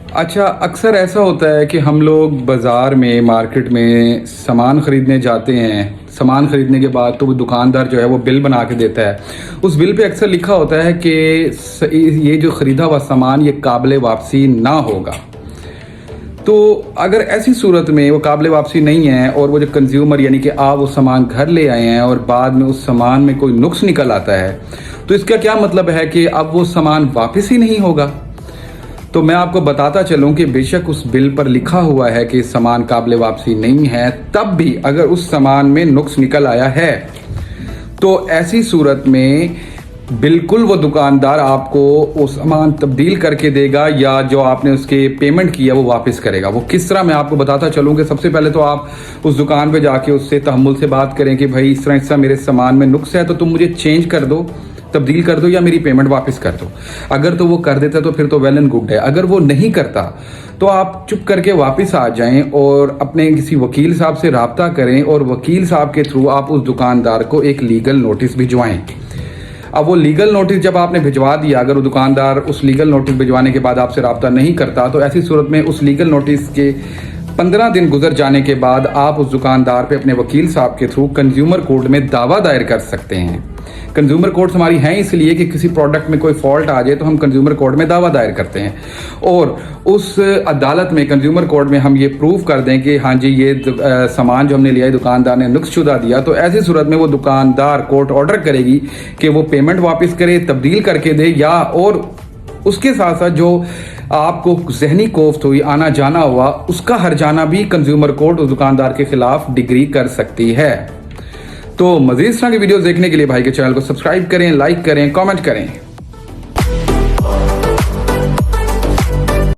अच्छा, अक्सर ऐसा होता है कि हम लोग बाज़ार में, मार्केट में सामान ख़रीदने जाते हैं। सामान ख़रीदने के बाद तो वो दुकानदार जो है वो बिल बना के देता है। उस बिल पे अक्सर लिखा होता है कि ये जो ख़रीदा हुआ सामान ये काबिल वापसी ना होगा। तो अगर ऐसी सूरत में वो काबिल वापसी नहीं है और वो जो कंज्यूमर यानी कि आप वो सामान घर ले आए हैं और बाद में उस सामान में कोई नुक्स निकल आता है, तो इसका क्या मतलब है कि अब वो सामान वापस ही नहीं होगा? तो मैं आपको बताता चलूं कि बेशक उस बिल पर लिखा हुआ है कि सामान काबिल वापसी नहीं है, तब भी अगर उस सामान में नुक्स निकल आया है तो ऐसी सूरत में बिल्कुल वो दुकानदार आपको वो सामान तब्दील करके देगा या जो आपने उसके पेमेंट किया वो वापस करेगा। वो किस तरह, मैं आपको बताता चलूँ कि सबसे पहले तो आप उस दुकान पे जाके उससे तहम्मुल से बात करें कि भाई इस तरह मेरे सामान में नुक्स है तो तुम मुझे चेंज कर दो, तब्दील कर दो या मेरी पेमेंट वापस कर दो। अगर तो वो कर देता तो फिर तो वेल एंड गुड है। अगर वो नहीं करता तो आप चुप करके वापस आ जाएं और अपने किसी वकील साहब से रब्ता करें और वकील साहब के थ्रू आप उस दुकानदार को एक लीगल नोटिस भिजवाएं। अब वो लीगल नोटिस जब आपने भिजवा दिया, अगर वो दुकानदार उस लीगल नोटिस भिजवाने के बाद आपसे रब्ता नहीं करता तो ऐसी सूरत में उस लीगल नोटिस के 15 दिन गुजर जाने के बाद आप उस दुकानदार पे अपने वकील साहब के थ्रू कंज्यूमर कोर्ट में दावा दायर कर सकते हैं। कंज्यूमर कोर्ट्स हमारी हैं इसलिए कि किसी प्रोडक्ट में कोई फॉल्ट आ जाए तो हम कंज्यूमर कोर्ट में दावा दायर करते हैं और उस अदालत में, कंज्यूमर कोर्ट में हम ये प्रूव कर दें कि हाँ जी ये सामान जो हमने लिया है दुकानदार ने नुक्सशुदा दिया, तो ऐसी सूरत में वो दुकानदार कोर्ट ऑर्डर करेगी कि वो पेमेंट वापस करे, तब्दील करके दे, या और उसके साथ साथ जो आपको जहनी कोफ्त हुई, आना जाना हुआ, उसका हर्जाना भी कंज्यूमर कोर्ट उस दुकानदार के खिलाफ डिग्री कर सकती है। तो मजीद इस तरह की वीडियोस देखने के लिए भाई के चैनल को सब्सक्राइब करें, लाइक करें, कमेंट करें।